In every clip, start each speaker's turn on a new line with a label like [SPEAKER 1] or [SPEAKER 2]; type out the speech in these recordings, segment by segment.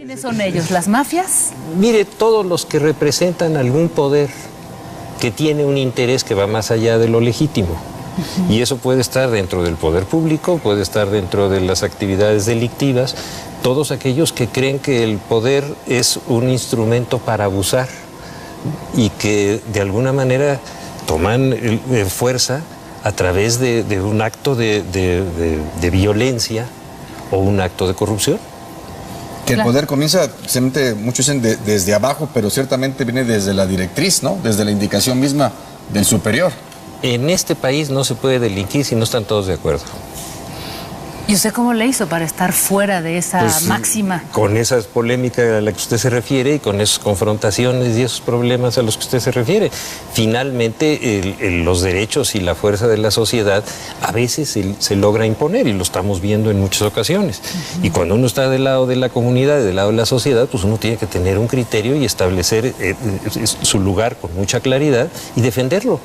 [SPEAKER 1] ¿Quiénes son ellos? ¿Las mafias?
[SPEAKER 2] Mire, todos los que representan algún poder que tiene un interés que va más allá de lo legítimo. Y eso puede estar dentro del poder público, puede estar dentro de las actividades delictivas, todos aquellos que creen que el poder es un instrumento para abusar y que de alguna manera toman fuerza a través de un acto de violencia o un acto de corrupción.
[SPEAKER 3] Que el poder comienza, muchos dicen desde abajo, pero ciertamente viene desde la directriz, ¿no? Desde la indicación misma del superior.
[SPEAKER 2] En este país no se puede delinquir si no están todos de acuerdo.
[SPEAKER 1] ¿Y usted cómo le hizo para estar fuera de esa máxima?
[SPEAKER 2] Con esa polémica a la que usted se refiere y con esas confrontaciones y esos problemas a los que usted se refiere. Finalmente, los derechos y la fuerza de la sociedad a veces se logra imponer y lo estamos viendo en muchas ocasiones. Y cuando uno está del lado de la comunidad y del lado de la sociedad, pues uno tiene que tener un criterio y establecer su lugar con mucha claridad y defenderlo.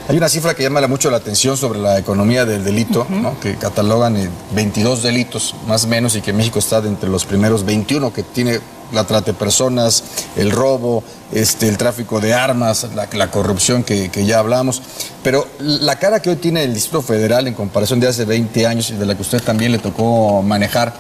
[SPEAKER 3] Hay una cifra que llama mucho la atención sobre la economía del delito, ¿no? Que catalogan 22 delitos más o menos y que México está de entre los primeros 21 que tiene la trata de personas, el robo, el tráfico de armas, la corrupción que ya hablamos. Pero la cara que hoy tiene el Distrito Federal en comparación de hace 20 años y de la que usted también le tocó manejar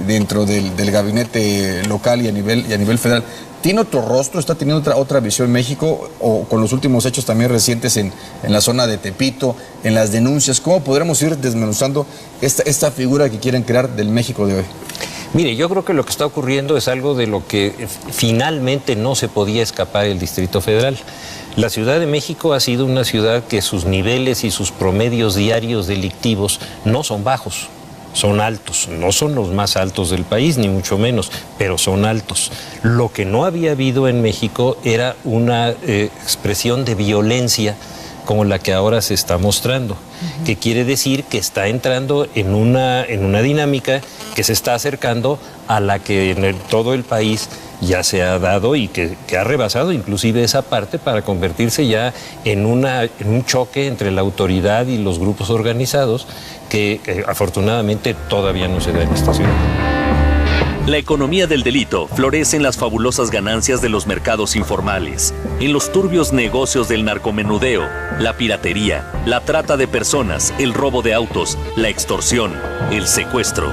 [SPEAKER 3] dentro del gabinete local y a nivel federal, ¿tiene otro rostro? ¿Está teniendo otra visión México? ¿O con los últimos hechos también recientes en la zona de Tepito, en las denuncias? ¿Cómo podremos ir desmenuzando esta figura que quieren crear del México de hoy?
[SPEAKER 2] Mire, yo creo que lo que está ocurriendo es algo de lo que finalmente no se podía escapar el Distrito Federal. La Ciudad de México ha sido una ciudad que sus niveles y sus promedios diarios delictivos no son bajos. Son altos, no son los más altos del país, ni mucho menos, pero son altos. Lo que no había habido en México era una expresión de violencia como la que ahora se está mostrando, que quiere decir que está entrando en una dinámica que se está acercando a la que en todo el país ya se ha dado y que ha rebasado inclusive esa parte para convertirse ya en un choque entre la autoridad y los grupos organizados que afortunadamente todavía no se da en esta ciudad.
[SPEAKER 4] La economía del delito florece en las fabulosas ganancias de los mercados informales, en los turbios negocios del narcomenudeo, la piratería, la trata de personas, el robo de autos, la extorsión, el secuestro.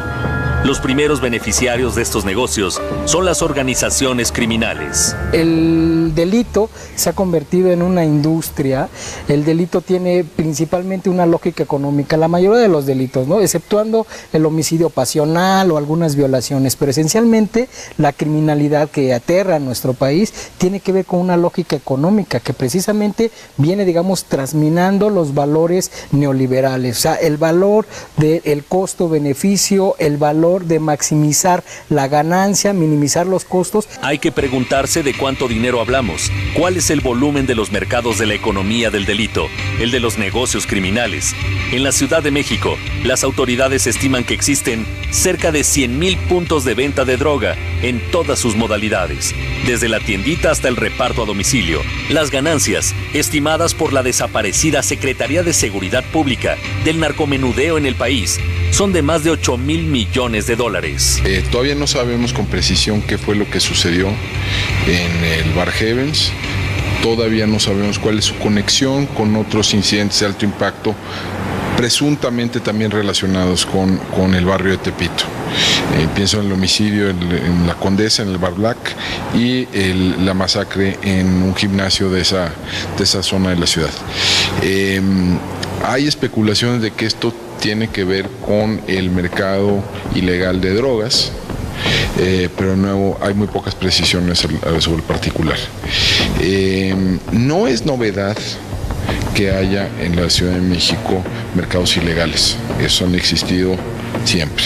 [SPEAKER 4] Los primeros beneficiarios de estos negocios son las organizaciones criminales.
[SPEAKER 5] El delito se ha convertido en una industria. El delito tiene principalmente una lógica económica, la mayoría de los delitos, ¿no? Exceptuando el homicidio pasional o algunas violaciones, pero esencialmente la criminalidad que aterra a nuestro país tiene que ver con una lógica económica que precisamente viene, digamos, trasminando los valores neoliberales, o sea, el valor del costo-beneficio, el valor de maximizar la ganancia, minimizar los costos.
[SPEAKER 4] Hay que preguntarse de cuánto dinero hablamos, cuál es el volumen de los mercados de la economía del delito, el de los negocios criminales. En la Ciudad de México, las autoridades estiman que existen cerca de 100,000 puntos de venta de droga en todas sus modalidades, desde la tiendita hasta el reparto a domicilio. Las ganancias, estimadas por la desaparecida Secretaría de Seguridad Pública del narcomenudeo en el país, son de más de 8,000 millones de dólares.
[SPEAKER 6] Todavía no sabemos con precisión qué fue lo que sucedió en el Bar Heavens. Todavía no sabemos cuál es su conexión con otros incidentes de alto impacto, presuntamente también relacionados con el barrio de Tepito. Pienso en el homicidio en la Condesa, en el Bar Black, y la masacre en un gimnasio de esa zona de la ciudad. Hay especulaciones de que esto tiene que ver con el mercado ilegal de drogas, pero de nuevo hay muy pocas precisiones sobre el particular. No es novedad que haya en la Ciudad de México mercados ilegales, eso han existido siempre.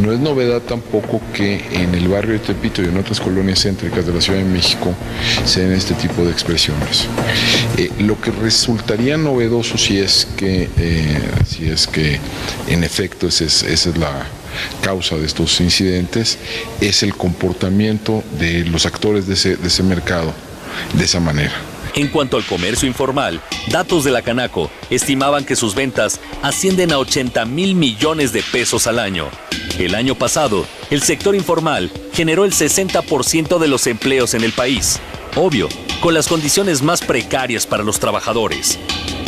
[SPEAKER 6] No es novedad tampoco que en el barrio de Tepito y en otras colonias céntricas de la Ciudad de México se den este tipo de expresiones. Lo que resultaría novedoso si es que en efecto esa es la causa de estos incidentes, es el comportamiento de los actores de ese mercado de esa manera.
[SPEAKER 4] En cuanto al comercio informal, datos de la Canaco estimaban que sus ventas ascienden a 80,000 millones de pesos al año. El año pasado, el sector informal generó el 60% de los empleos en el país. Obvio, con las condiciones más precarias para los trabajadores.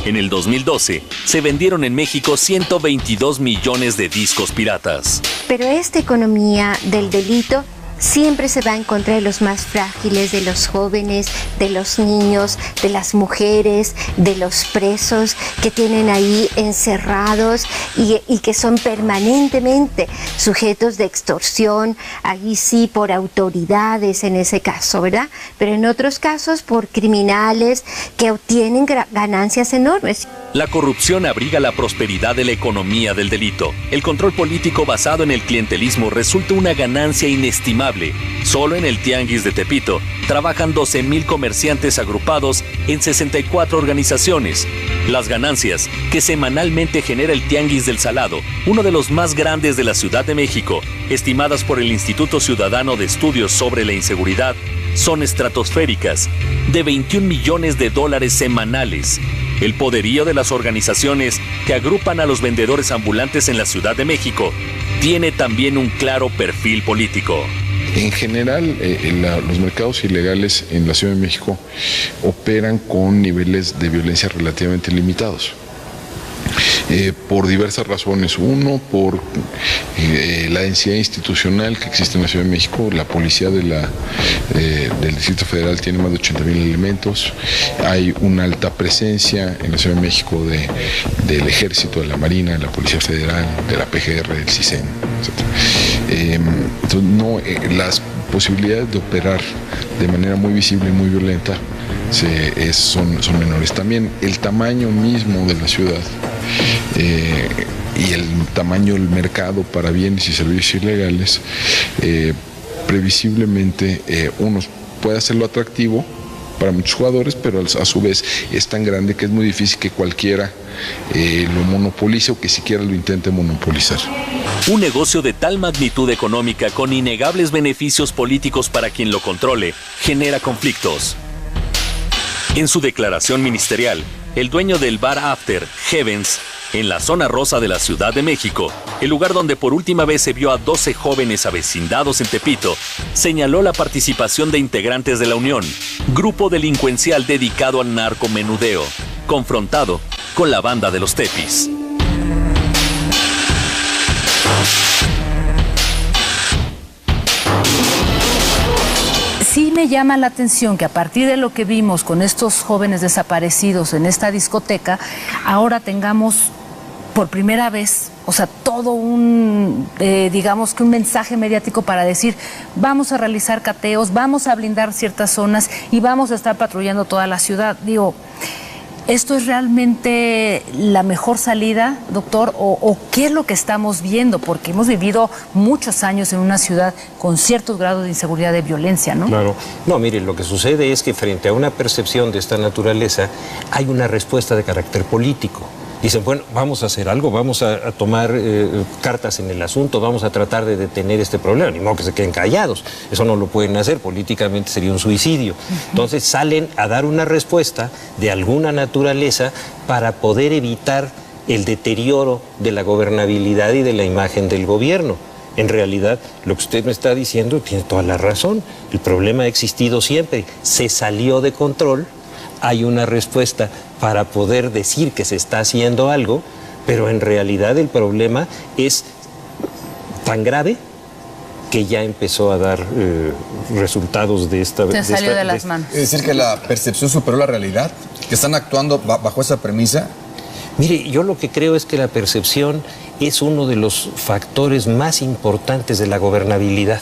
[SPEAKER 4] En el 2012, se vendieron en México 122 millones de discos piratas.
[SPEAKER 7] Pero esta economía del delito siempre se va en contra de los más frágiles, de los jóvenes, de los niños, de las mujeres, de los presos que tienen ahí encerrados y que son permanentemente sujetos de extorsión, ahí sí por autoridades en ese caso, ¿verdad? Pero en otros casos por criminales que obtienen ganancias enormes.
[SPEAKER 4] La corrupción abriga la prosperidad de la economía del delito. El control político basado en el clientelismo resulta una ganancia inestimable. Solo en el Tianguis de Tepito trabajan 12,000 comerciantes agrupados en 64 organizaciones. Las ganancias que semanalmente genera el Tianguis del Salado, uno de los más grandes de la Ciudad de México, estimadas por el Instituto Ciudadano de Estudios sobre la Inseguridad, son estratosféricas, de $21 millones semanales. El poderío de las organizaciones que agrupan a los vendedores ambulantes en la Ciudad de México tiene también un claro perfil político.
[SPEAKER 6] En general, los mercados ilegales en la Ciudad de México operan con niveles de violencia relativamente limitados. Por diversas razones. Uno, por la densidad institucional que existe en la Ciudad de México. La policía del Distrito Federal tiene más de 80,000 elementos. Hay una alta presencia en la Ciudad de México del Ejército, de la Marina, de la Policía Federal, de la PGR, del CISEN, etc. Entonces, las posibilidades de operar de manera muy visible y muy violenta son menores. También el tamaño mismo de la ciudad y el tamaño del mercado para bienes y servicios ilegales previsiblemente uno puede hacerlo atractivo para muchos jugadores, pero a su vez es tan grande que es muy difícil que cualquiera lo monopolice o que siquiera lo intente monopolizar.
[SPEAKER 4] Un negocio de tal magnitud económica con innegables beneficios políticos para quien lo controle genera conflictos. En su declaración ministerial, el dueño del bar After, Heavens, en la zona rosa de la Ciudad de México, el lugar donde por última vez se vio a 12 jóvenes avecindados en Tepito, señaló la participación de integrantes de la Unión, grupo delincuencial dedicado al narcomenudeo, confrontado con la banda de los Tepis.
[SPEAKER 1] Sí me llama la atención que a partir de lo que vimos con estos jóvenes desaparecidos en esta discoteca, ahora tengamos por primera vez, o sea, todo digamos que un mensaje mediático para decir, vamos a realizar cateos, vamos a blindar ciertas zonas y vamos a estar patrullando toda la ciudad. Digo, ¿esto es realmente la mejor salida, doctor? ¿O qué es lo que estamos viendo? Porque hemos vivido muchos años en una ciudad con ciertos grados de inseguridad, de violencia, ¿no?
[SPEAKER 2] Claro. No, mire, lo que sucede es que frente a una percepción de esta naturaleza hay una respuesta de carácter político. Dicen, bueno, vamos a hacer algo, vamos a tomar cartas en el asunto, vamos a tratar de detener este problema. Ni modo que se queden callados, eso no lo pueden hacer, políticamente sería un suicidio. Entonces salen a dar una respuesta de alguna naturaleza para poder evitar el deterioro de la gobernabilidad y de la imagen del gobierno. En realidad, lo que usted me está diciendo tiene toda la razón. El problema ha existido siempre, se salió de control. Hay una respuesta para poder decir que se está haciendo algo, pero en realidad el problema es tan grave que ya empezó a dar resultados de esta...
[SPEAKER 1] Se salió de las manos.
[SPEAKER 3] Es decir, que la percepción superó la realidad, que están actuando bajo esa premisa.
[SPEAKER 2] Mire, yo lo que creo es que la percepción es uno de los factores más importantes de la gobernabilidad.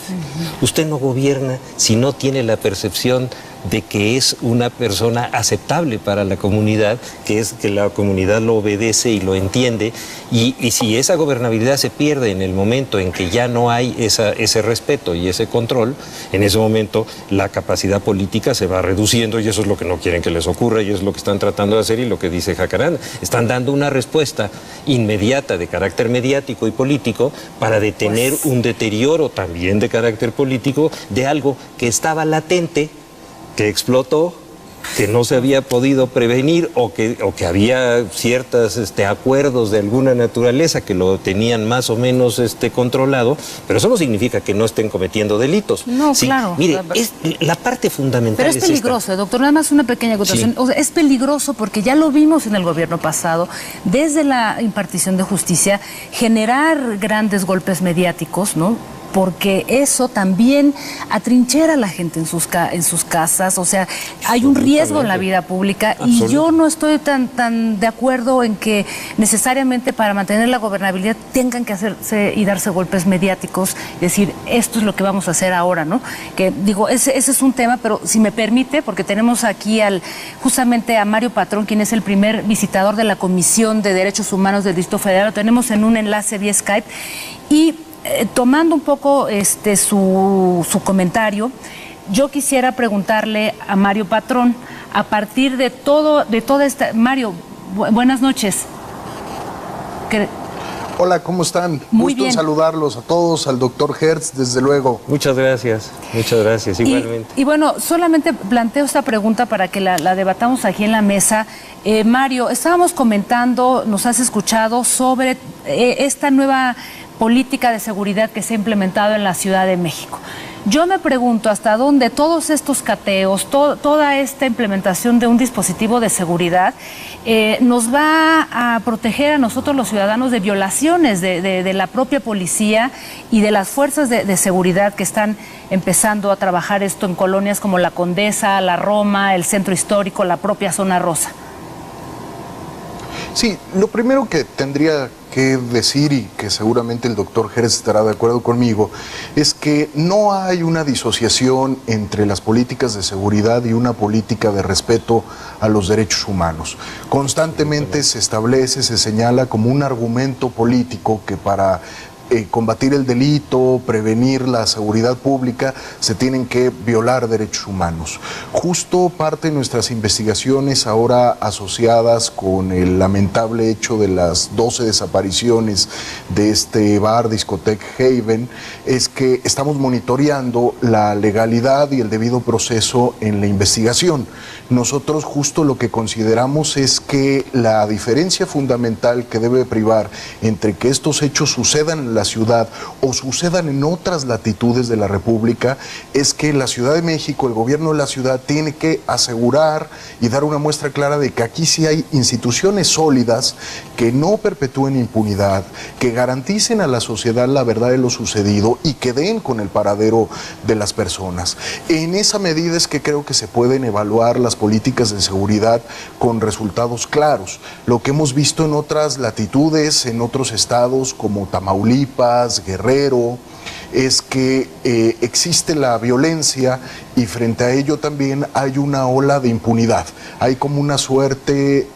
[SPEAKER 2] Usted no gobierna si no tiene la percepción de que es una persona aceptable para la comunidad, que la comunidad lo obedece y lo entiende, y si esa gobernabilidad se pierde en el momento en que ya no hay ese respeto y ese control, en ese momento la capacidad política se va reduciendo y eso es lo que no quieren que les ocurra y es lo que están tratando de hacer y lo que dice Jacaranda. Están dando una respuesta inmediata de carácter mediático y político para detener un deterioro también de carácter político de algo que estaba latente, que explotó que no se había podido prevenir o que había ciertos acuerdos de alguna naturaleza que lo tenían más o menos controlado, pero eso no significa que no estén cometiendo delitos.
[SPEAKER 1] No,
[SPEAKER 2] sí,
[SPEAKER 1] claro.
[SPEAKER 2] Mire, la parte fundamental
[SPEAKER 1] pero es peligroso, doctor, nada más una pequeña acotación.
[SPEAKER 2] Sí.
[SPEAKER 1] O sea, es peligroso porque ya lo vimos en el gobierno pasado, desde la impartición de justicia, generar grandes golpes mediáticos, ¿no? Porque eso también atrinchera a la gente en sus casas, o sea, hay un riesgo en la vida pública y yo no estoy tan de acuerdo en que necesariamente para mantener la gobernabilidad tengan que hacerse y darse golpes mediáticos, decir, esto es lo que vamos a hacer ahora, ¿no? Que digo, ese es un tema, pero si me permite, porque tenemos aquí justamente a Mario Patrón, quien es el primer visitador de la Comisión de Derechos Humanos del Distrito Federal, lo tenemos en un enlace vía Skype y tomando un poco su comentario, yo quisiera preguntarle a Mario Patrón, a partir de toda esta... Mario, buenas noches.
[SPEAKER 8] Hola, ¿cómo están?
[SPEAKER 1] Muy
[SPEAKER 8] Gusto
[SPEAKER 1] bien.
[SPEAKER 8] en saludarlos a todos, al doctor Hertz, desde luego.
[SPEAKER 2] Muchas gracias, igualmente.
[SPEAKER 1] Y bueno, solamente planteo esta pregunta para que la debatamos aquí en la mesa. Mario, estábamos comentando, nos has escuchado sobre esta nueva política de seguridad que se ha implementado en la Ciudad de México. Yo me pregunto hasta dónde todos estos cateos, toda esta implementación de un dispositivo de seguridad nos va a proteger a nosotros los ciudadanos de violaciones de la propia policía y de las fuerzas de seguridad que están empezando a trabajar esto en colonias como la Condesa, la Roma, el Centro Histórico, la propia Zona Rosa.
[SPEAKER 8] Sí, lo primero que tendría que decir, y que seguramente el doctor Hertz estará de acuerdo conmigo, es que no hay una disociación entre las políticas de seguridad y una política de respeto a los derechos humanos. Constantemente se establece, se señala como un argumento político que para combatir el delito, prevenir la seguridad pública, se tienen que violar derechos humanos. Justo parte de nuestras investigaciones ahora asociadas con el lamentable hecho de las 12 desapariciones de este bar, discoteca Haven, es que estamos monitoreando la legalidad y el debido proceso en la investigación. Nosotros justo lo que consideramos es que la diferencia fundamental que debe privar entre que estos hechos sucedan en la ciudad o sucedan en otras latitudes de la República es que la Ciudad de México, el gobierno de la ciudad, tiene que asegurar y dar una muestra clara de que aquí sí hay instituciones sólidas que no perpetúen impunidad, que garanticen a la sociedad la verdad de lo sucedido y que den con el paradero de las personas. En esa medida es que creo que se pueden evaluar las políticas de seguridad con resultados claros. Lo que hemos visto en otras latitudes, en otros estados como Tamaulipas, Guerrero, es que existe la violencia y frente a ello también hay una ola de impunidad. Hay como una suerte,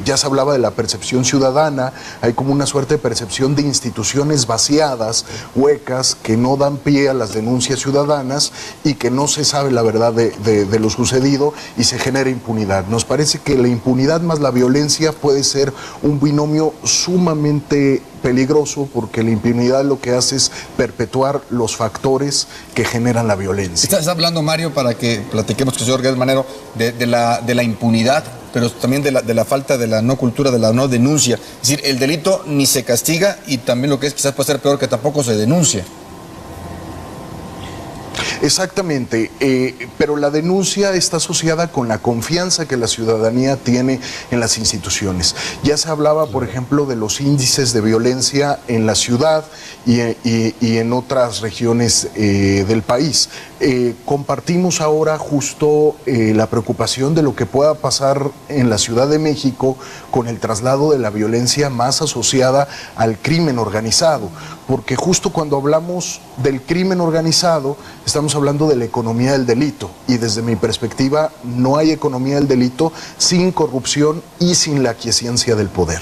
[SPEAKER 8] ya se hablaba de la percepción ciudadana, hay como una suerte de percepción de instituciones vaciadas, huecas, que no dan pie a las denuncias ciudadanas y que no se sabe la verdad de lo sucedido y se genera impunidad. Nos parece que la impunidad más la violencia puede ser un binomio sumamente peligroso porque la impunidad lo que hace es perpetuar los factores que generan la violencia.
[SPEAKER 3] Estás hablando, Mario, para que platiquemos con el señor Gertz Manero de la impunidad, pero también de la falta de la no cultura, de la no denuncia. Es decir, el delito ni se castiga y también lo que es quizás puede ser peor, que tampoco se denuncia.
[SPEAKER 8] Exactamente, pero la denuncia está asociada con la confianza que la ciudadanía tiene en las instituciones. Ya se hablaba, por ejemplo, de los índices de violencia en la ciudad y en otras regiones del país. Compartimos ahora justo la preocupación de lo que pueda pasar en la Ciudad de México con el traslado de la violencia más asociada al crimen organizado, porque justo cuando hablamos del crimen organizado estamos hablando de la economía del delito y desde mi perspectiva no hay economía del delito sin corrupción y sin la aquiescencia del poder.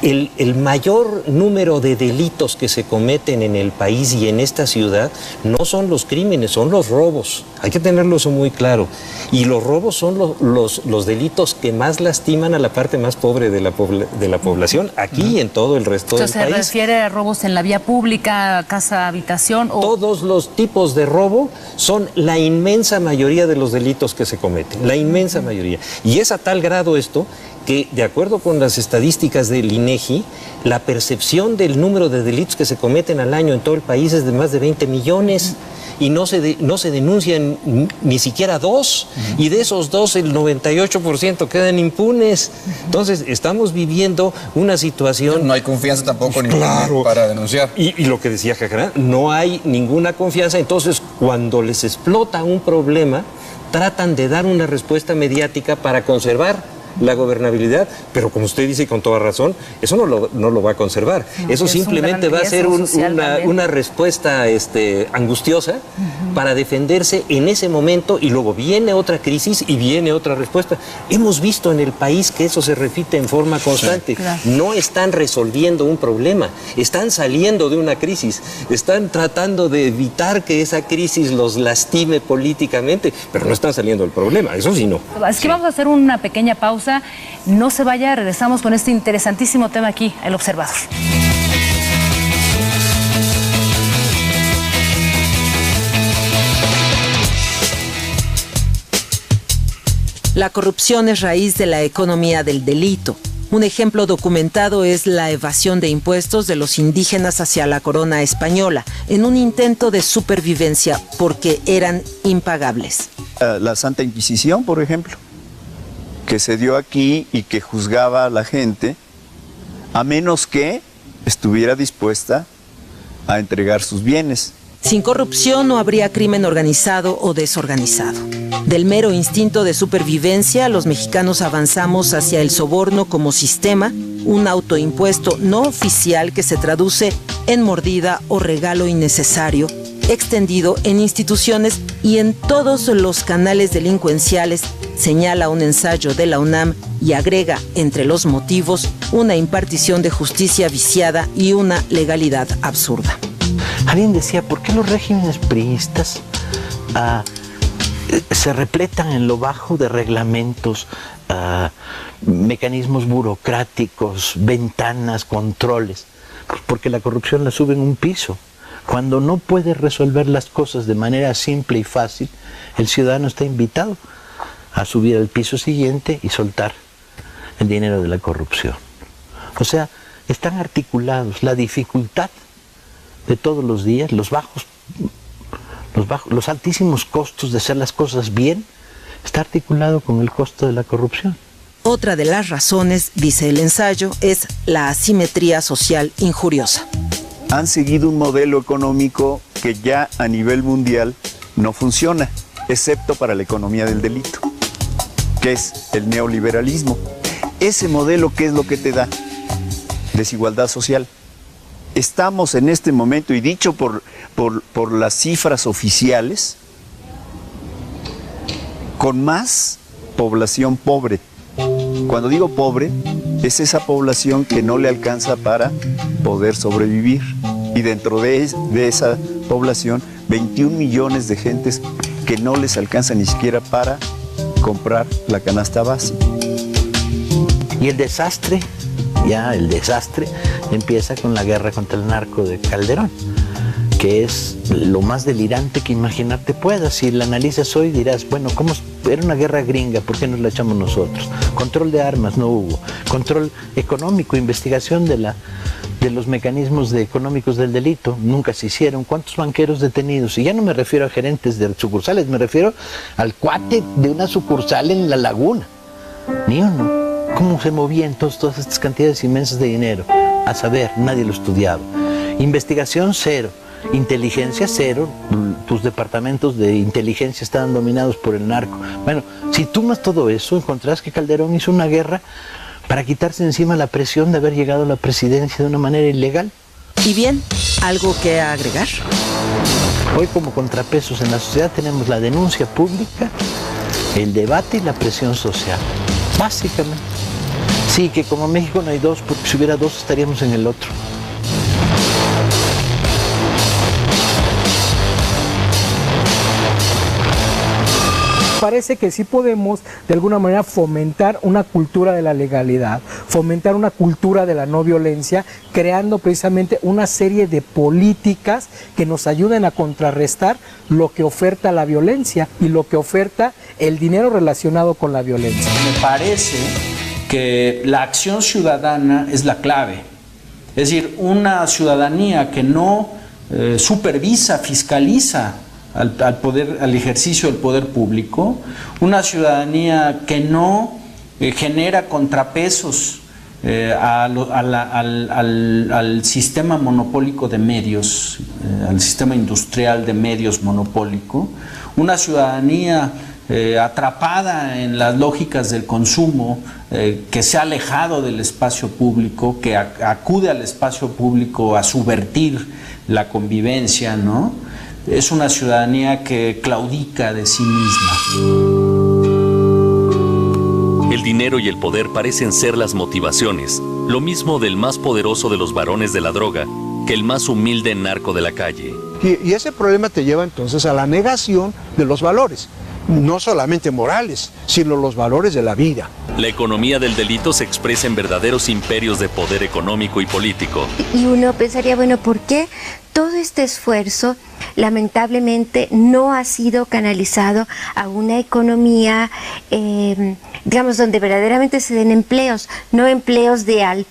[SPEAKER 2] el mayor número de delitos que se cometen en el país y en esta ciudad no son los crímenes, son los robos. Hay que tenerlo eso muy claro. Y los robos son los delitos que más lastiman a la parte más pobre de la población, aquí y en todo el resto del país.
[SPEAKER 1] ¿Se refiere a robos en la vía pública, casa, habitación? O...
[SPEAKER 2] Todos los tipos de robo son la inmensa mayoría de los delitos que se cometen, la inmensa mayoría. Y es a tal grado esto que, de acuerdo con las estadísticas del INEGI, la percepción del número de delitos que se cometen al año en todo el país es de más de 20 millones. Y no se denuncian ni siquiera 2, y de esos 2 el 98% quedan impunes. Entonces estamos viviendo una situación...
[SPEAKER 3] No hay confianza tampoco ni para denunciar.
[SPEAKER 2] Y lo que decía Jacará, no hay ninguna confianza. Entonces, cuando les explota un problema, tratan de dar una respuesta mediática para conservar la gobernabilidad, pero como usted dice y con toda razón, eso no lo va a conservar. No, eso simplemente va a ser una respuesta angustiosa para defenderse en ese momento, y luego viene otra crisis y viene otra respuesta. Hemos visto en el país que eso se repite en forma constante. Sí, claro. No están resolviendo un problema, están saliendo de una crisis, están tratando de evitar que esa crisis los lastime políticamente, pero no están saliendo del problema, eso sí no.
[SPEAKER 1] Es que vamos a hacer una pequeña pausa. No se vaya, regresamos con este interesantísimo tema aquí, El Observador.
[SPEAKER 9] La corrupción es raíz de la economía del delito. Un ejemplo documentado es la evasión de impuestos de los indígenas hacia la corona española, en un intento de supervivencia porque eran impagables.
[SPEAKER 10] La Santa Inquisición, por ejemplo, que se dio aquí y que juzgaba a la gente, a menos que estuviera dispuesta a entregar sus bienes.
[SPEAKER 9] Sin corrupción no habría crimen organizado o desorganizado. Del mero instinto de supervivencia, los mexicanos avanzamos hacia el soborno como sistema, un autoimpuesto no oficial que se traduce en mordida o regalo innecesario, extendido en instituciones y en todos los canales delincuenciales, señala un ensayo de la UNAM y agrega entre los motivos una impartición de justicia viciada y una legalidad absurda.
[SPEAKER 11] Alguien decía, ¿por qué los regímenes priistas se repletan en lo bajo de reglamentos, mecanismos burocráticos, ventanas, controles? Pues porque la corrupción la sube en un piso. Cuando no puede resolver las cosas de manera simple y fácil, el ciudadano está invitado a subir al piso siguiente y soltar el dinero de la corrupción. O sea, están articulados. La dificultad de todos los días, los altísimos costos de hacer las cosas bien, está articulado con el costo de la corrupción.
[SPEAKER 9] Otra de las razones, dice el ensayo, es la asimetría social injuriosa.
[SPEAKER 10] Han seguido un modelo económico que ya a nivel mundial no funciona, excepto para la economía del delito, que es el neoliberalismo. Ese modelo, ¿qué es lo que te da? Desigualdad social. Estamos en este momento, y dicho por las cifras oficiales, con más población pobre. Cuando digo pobre, es esa población que no le alcanza para poder sobrevivir. Y dentro de esa población, 21 millones de gentes que no les alcanza ni siquiera para comprar la canasta básica.
[SPEAKER 11] Y el desastre empieza con la guerra contra el narco de Calderón, que es lo más delirante que imaginarte puedas. Si la analizas hoy dirás, bueno, ¿cómo era una guerra gringa? ¿Por qué nos la echamos nosotros? Control de armas no hubo, control económico, investigación de los mecanismos económicos del delito nunca se hicieron. ¿Cuántos banqueros detenidos? Y ya no me refiero a gerentes de sucursales, me refiero al cuate de una sucursal en La Laguna. Ni uno. ¿Cómo se movían todas estas cantidades inmensas de dinero? A saber, nadie lo estudiaba. Investigación cero, inteligencia cero, tus departamentos de inteligencia estaban dominados por el narco. Bueno, si tomas todo eso, encontrarás que Calderón hizo una guerra para quitarse encima la presión de haber llegado a la presidencia de una manera ilegal.
[SPEAKER 9] Y bien, ¿algo que agregar?
[SPEAKER 11] Hoy como contrapesos en la sociedad tenemos la denuncia pública, el debate y la presión social. Básicamente. Sí, que como en México no hay dos, porque si hubiera dos estaríamos en el otro.
[SPEAKER 5] Parece que sí podemos de alguna manera fomentar una cultura de la legalidad, fomentar una cultura de la no violencia, creando precisamente una serie de políticas que nos ayuden a contrarrestar lo que oferta la violencia y lo que oferta el dinero relacionado con la violencia.
[SPEAKER 12] Me parece que la acción ciudadana es la clave. Es decir, una ciudadanía que no supervisa, fiscaliza al ejercicio del poder público, una ciudadanía que no genera contrapesos al sistema monopólico de medios, al sistema industrial de medios monopólico, una ciudadanía atrapada en las lógicas del consumo, que se ha alejado del espacio público, que acude al espacio público a subvertir la convivencia, ¿no? Es una ciudadanía que claudica de sí misma.
[SPEAKER 4] El dinero y el poder parecen ser las motivaciones, lo mismo del más poderoso de los varones de la droga que el más humilde narco de la calle.
[SPEAKER 13] Y ese problema te lleva entonces a la negación de los valores, no solamente morales, sino los valores de la vida.
[SPEAKER 4] La economía del delito se expresa en verdaderos imperios de poder económico y político.
[SPEAKER 7] Y uno pensaría, bueno, ¿por qué todo este esfuerzo lamentablemente no ha sido canalizado a una economía, digamos, donde verdaderamente se den empleos, no empleos de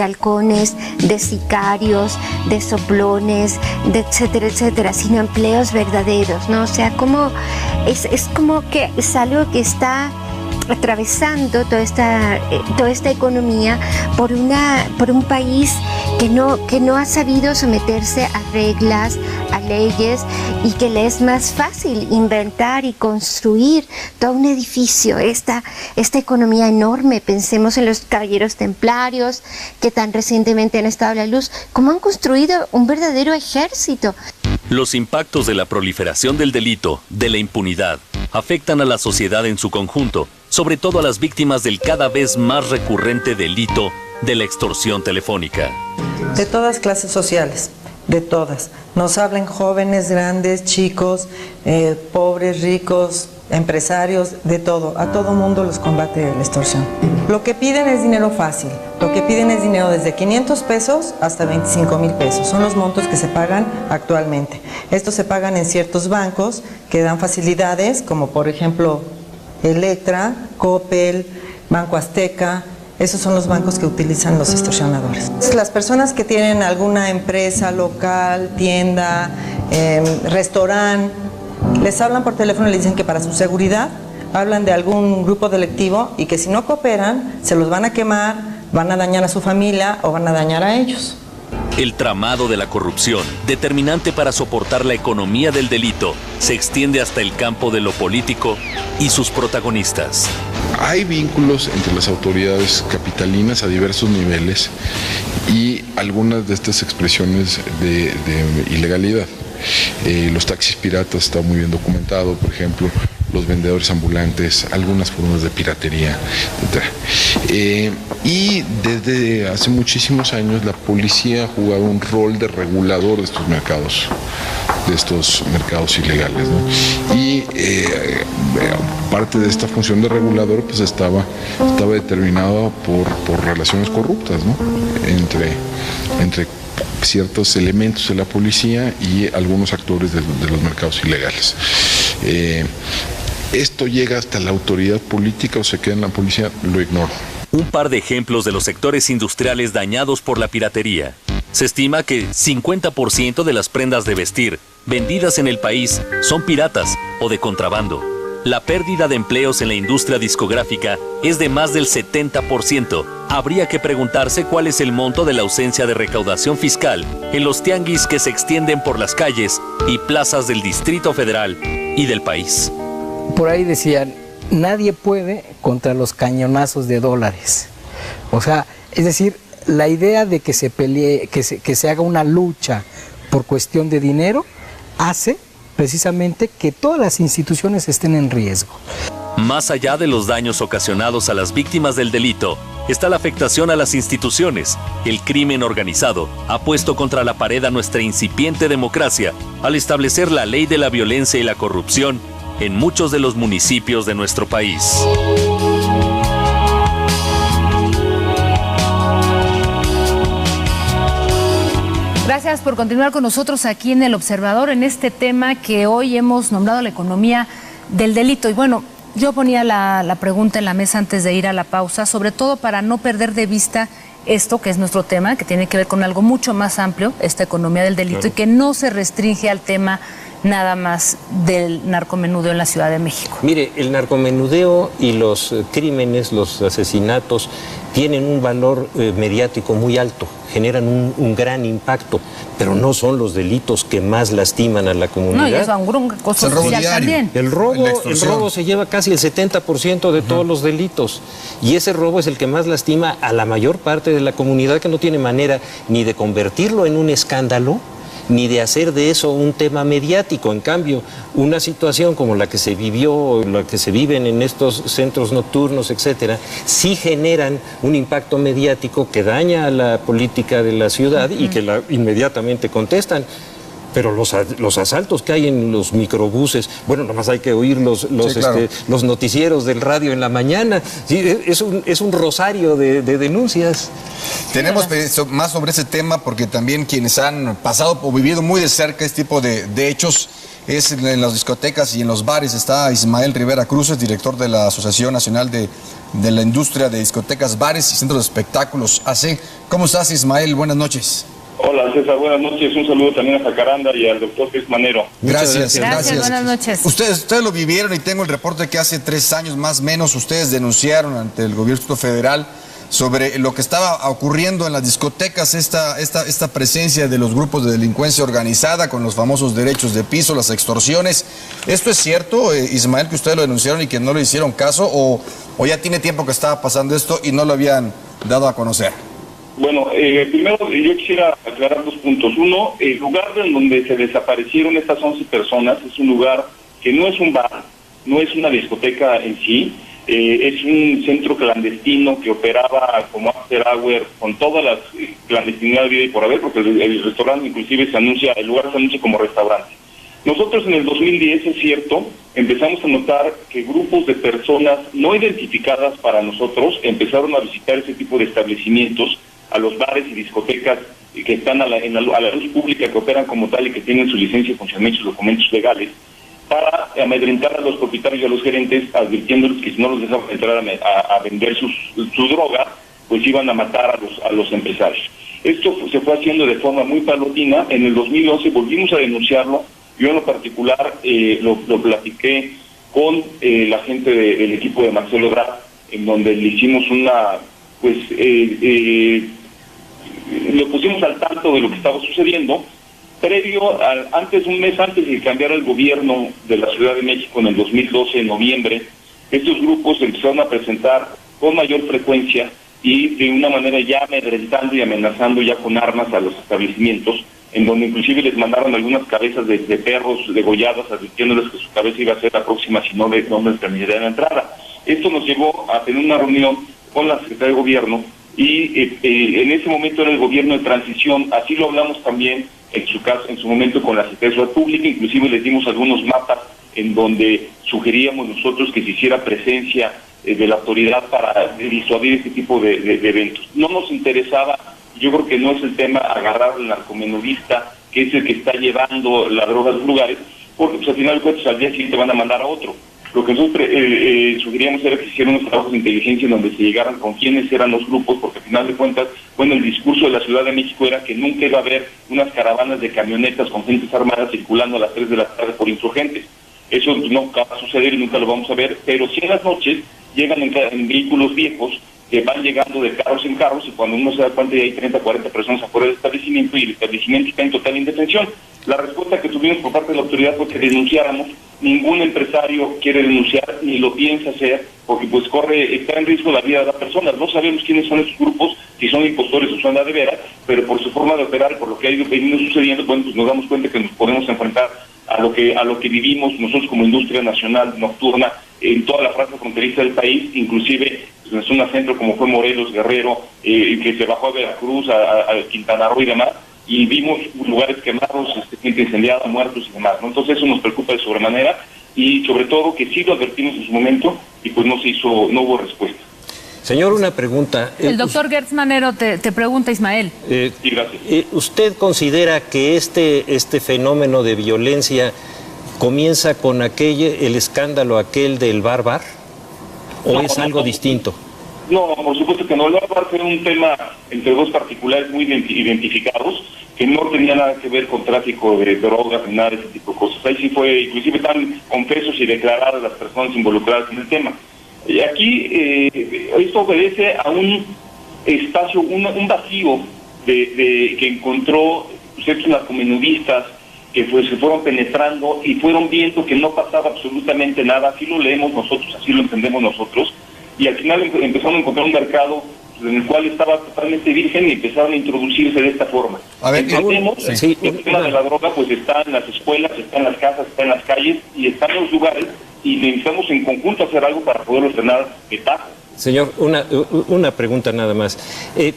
[SPEAKER 7] halcones, de sicarios, de soplones, de etcétera, etcétera, sino empleos verdaderos, ¿no? O sea, como es como que es algo que está atravesando toda esta economía por un país que no ha sabido someterse a reglas, a leyes, y que le es más fácil inventar y construir todo un edificio, esta economía enorme. Pensemos en los caballeros templarios que tan recientemente han estado a la luz, cómo han construido un verdadero ejército.
[SPEAKER 4] Los impactos de la proliferación del delito, de la impunidad, afectan a la sociedad en su conjunto, sobre todo a las víctimas del cada vez más recurrente delito de la extorsión telefónica.
[SPEAKER 14] De todas clases sociales, de todas. Nos hablan jóvenes, grandes, chicos, pobres, ricos, empresarios, de todo. A todo mundo los combate la extorsión. Lo que piden es dinero fácil. Lo que piden es dinero desde 500 pesos hasta 25,000 pesos. Son los montos que se pagan actualmente. Estos se pagan en ciertos bancos que dan facilidades, como por ejemplo Electra, Coppel, Banco Azteca. Esos son los bancos que utilizan los extorsionadores. Las personas que tienen alguna empresa local, tienda, restaurante, les hablan por teléfono y les dicen que para su seguridad hablan de algún grupo delictivo y que si no cooperan se los van a quemar, van a dañar a su familia o van a dañar a ellos.
[SPEAKER 4] El tramado de la corrupción, determinante para soportar la economía del delito, se extiende hasta el campo de lo político y sus protagonistas.
[SPEAKER 6] Hay vínculos entre las autoridades capitalinas a diversos niveles y algunas de estas expresiones de ilegalidad. Los taxis piratas está muy bien documentado, por ejemplo, los vendedores ambulantes, algunas formas de piratería, etc. Y desde hace muchísimos años la policía ha jugado un rol de regulador de estos mercados ilegales, ¿no? Y parte de esta función de regulador pues estaba determinada por relaciones corruptas, ¿no? entre ciertos elementos de la policía y algunos actores de los mercados ilegales. ¿Esto llega hasta la autoridad política o se queda en la policía? Lo ignoro.
[SPEAKER 4] Un par de ejemplos de los sectores industriales dañados por la piratería. Se estima que 50% de las prendas de vestir vendidas en el país son piratas o de contrabando. La pérdida de empleos en la industria discográfica es de más del 70%. Habría que preguntarse cuál es el monto de la ausencia de recaudación fiscal en los tianguis que se extienden por las calles y plazas del Distrito Federal y del país.
[SPEAKER 5] Por ahí decían, nadie puede contra los cañonazos de dólares. O sea, es decir, la idea de que se pelee, que se haga una lucha por cuestión de dinero, hace precisamente que todas las instituciones estén en riesgo.
[SPEAKER 4] Más allá de los daños ocasionados a las víctimas del delito, está la afectación a las instituciones. El crimen organizado ha puesto contra la pared a nuestra incipiente democracia al establecer la ley de la violencia y la corrupción en muchos de los municipios de nuestro país.
[SPEAKER 1] Gracias por continuar con nosotros aquí en El Observador, en este tema que hoy hemos nombrado la economía del delito. Y bueno, yo ponía la pregunta en la mesa antes de ir a la pausa, sobre todo para no perder de vista esto que es nuestro tema, que tiene que ver con algo mucho más amplio, esta economía del delito, y que no se restringe al tema nada más del narcomenudeo en la Ciudad de México.
[SPEAKER 2] Mire, el narcomenudeo y los crímenes, los asesinatos, tienen un valor mediático muy alto, generan un gran impacto, pero no son los delitos que más lastiman a la comunidad.
[SPEAKER 1] No, y eso es cosa social también.
[SPEAKER 2] El robo se lleva casi el 70% de todos los delitos, y ese robo es el que más lastima a la mayor parte de la comunidad, que no tiene manera ni de convertirlo en un escándalo, ni de hacer de eso un tema mediático. En cambio, una situación como la que se vivió, la que se viven en estos centros nocturnos, etcétera, sí generan un impacto mediático que daña a la política de la ciudad y que inmediatamente contestan. Pero los asaltos que hay en los microbuses, bueno, nomás hay que oír los noticieros del radio en la mañana. Sí, es un rosario de denuncias.
[SPEAKER 3] Tenemos más sobre ese tema porque también quienes han pasado o vivido muy de cerca este tipo de hechos es en las discotecas y en los bares. Está Ismael Rivera Cruz, director de la Asociación Nacional de la Industria de Discotecas, Bares y Centros de Espectáculos, AC. ¿Cómo estás, Ismael? Buenas noches.
[SPEAKER 15] Hola, César, buenas noches. Un saludo también a Jacaranda y al doctor Jesús Manero.
[SPEAKER 3] Gracias.
[SPEAKER 1] Buenas noches.
[SPEAKER 3] Ustedes lo vivieron y tengo el reporte que hace 3 años más o menos ustedes denunciaron ante el gobierno federal sobre lo que estaba ocurriendo en las discotecas, esta presencia de los grupos de delincuencia organizada con los famosos derechos de piso, las extorsiones. ¿Esto es cierto, Ismael, que ustedes lo denunciaron y que no le hicieron caso, o ya tiene tiempo que estaba pasando esto y no lo habían dado a conocer?
[SPEAKER 15] Bueno, primero yo quisiera aclarar 2 puntos. Uno, el lugar en donde se desaparecieron estas 11 personas es un lugar que no es un bar, no es una discoteca en sí, es un centro clandestino que operaba como after hour con todas las clandestinidad de vida y por haber, porque el restaurante inclusive el lugar se anuncia como restaurante. Nosotros en el 2010, es cierto, empezamos a notar que grupos de personas no identificadas para nosotros empezaron a visitar ese tipo de establecimientos, a los bares y discotecas que están a la luz pública, que operan como tal y que tienen su licencia de funcionamiento y sus documentos legales, para amedrentar a los propietarios y a los gerentes, advirtiéndoles que si no los dejaban entrar a vender su droga, pues iban a matar a los empresarios. Esto se fue haciendo de forma muy paulatina. En el 2011 volvimos a denunciarlo. Yo en lo particular lo platiqué con la gente del equipo de Marcelo Ebrard, en donde le hicimos lo pusimos al tanto de lo que estaba sucediendo. Un mes antes de que cambiara el gobierno de la Ciudad de México en el 2012, en noviembre, estos grupos empezaron a presentar con mayor frecuencia y de una manera ya amedrentando y amenazando ya con armas a los establecimientos, en donde inclusive les mandaron algunas cabezas de perros degolladas, advirtiéndoles que su cabeza iba a ser la próxima si no les permitirían la entrada. Esto nos llevó a tener una reunión con la Secretaría de Gobierno y en ese momento era el gobierno de transición. Así lo hablamos también en su momento con la Secretaría de Seguridad Pública, inclusive les dimos algunos mapas en donde sugeríamos nosotros que se hiciera presencia de la autoridad para disuadir este tipo de eventos. No nos interesaba, yo creo que no es el tema agarrar al narcomenudista, que es el que está llevando la droga a los lugares, porque pues, al final de cuentas al día siguiente van a mandar a otro. Lo que nosotros sugeríamos era que se hicieran unos trabajos de inteligencia en donde se llegaran con quiénes eran los grupos, porque al final de cuentas, el discurso de la Ciudad de México era que nunca iba a haber unas caravanas de camionetas con gentes armadas circulando a las 3 de la tarde por insurgentes. Eso no va a suceder y nunca lo vamos a ver, pero sí en las noches llegan en vehículos viejos que van llegando de carros en carros, y cuando uno se da cuenta ya hay 30, 40 personas afuera del establecimiento y el establecimiento está en total indefensión. La respuesta que tuvimos por parte de la autoridad fue que denunciáramos. Ningún empresario quiere denunciar ni lo piensa hacer, porque pues está en riesgo la vida de las personas. No sabemos quiénes son esos grupos, si son impostores o son de veras, pero por su forma de operar, por lo que ha ido venido sucediendo, pues nos damos cuenta que nos podemos enfrentar a lo que vivimos nosotros como industria nacional nocturna en toda la franja fronteriza del país, inclusive pues, en la zona centro como fue Morelos, Guerrero, que se bajó a Veracruz, a Quintana Roo y demás, y vimos lugares quemados, gente incendiada, muertos y demás, ¿no? Entonces eso nos preocupa de sobremanera, y sobre todo que sí lo advertimos en su momento y pues no hubo respuesta.
[SPEAKER 2] Señor, una pregunta.
[SPEAKER 1] El doctor Gertz Manero te pregunta, Ismael.
[SPEAKER 15] Sí, gracias.
[SPEAKER 2] ¿Usted considera que este fenómeno de violencia comienza con el escándalo aquel del Bar? ¿O es algo distinto?
[SPEAKER 15] No, por supuesto que no. El Bar fue un tema entre dos particulares muy identificados, que no tenía nada que ver con tráfico de drogas ni nada de ese tipo de cosas. Ahí sí fue, inclusive están confesos y declaradas las personas involucradas en el tema. Y aquí esto obedece a un espacio, un vacío que encontró ciertos narcomenudistas que se fueron penetrando y fueron viendo que no pasaba absolutamente nada. Así lo leemos nosotros, así lo entendemos nosotros, y al final empezaron a encontrar un mercado en el cual estaba totalmente virgen y empezaron a introducirse de esta forma.
[SPEAKER 3] A ver,
[SPEAKER 15] el tema de la droga pues está en las escuelas, está en las casas, está en las calles y está en los lugares, y necesitamos en conjunto hacer algo para poderlo frenar de tajo.
[SPEAKER 2] Señor, una pregunta nada más.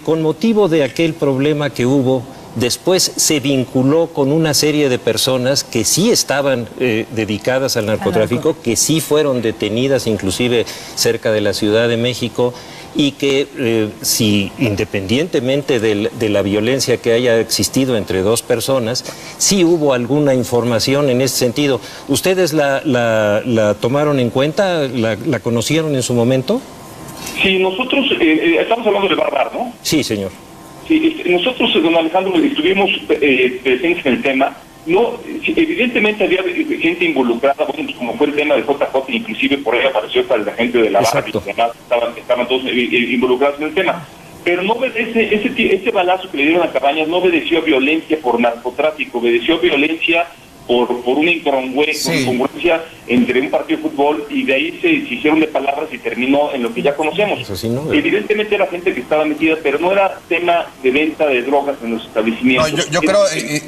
[SPEAKER 2] Con motivo de aquel problema que hubo, después se vinculó con una serie de personas que sí estaban dedicadas al narcotráfico, que sí fueron detenidas inclusive cerca de la Ciudad de México, y que si independientemente de la violencia que haya existido entre dos personas, sí hubo alguna información en ese sentido. ¿Ustedes la tomaron en cuenta? ¿La conocieron en su momento?
[SPEAKER 15] Sí, nosotros estamos hablando de Bar, ¿no?
[SPEAKER 2] Sí, señor.
[SPEAKER 15] Sí, nosotros, don Alejandro, estuvimos presentes en el tema. No, evidentemente había gente involucrada, bueno, pues como fue el tema de JJ, inclusive por ahí apareció hasta la gente de la barra, y demás, estaban todos involucrados en el tema. Pero no obedece, ese balazo que le dieron a Cabañas no obedeció a violencia por narcotráfico, obedeció a violencia por una incongruencia entre un partido de fútbol, y de ahí se hicieron de palabras y terminó en lo que ya conocemos.
[SPEAKER 2] Sí, ¿no?
[SPEAKER 15] Evidentemente era gente que estaba metida, pero no era tema de venta de drogas en los establecimientos.
[SPEAKER 3] No, yo creo,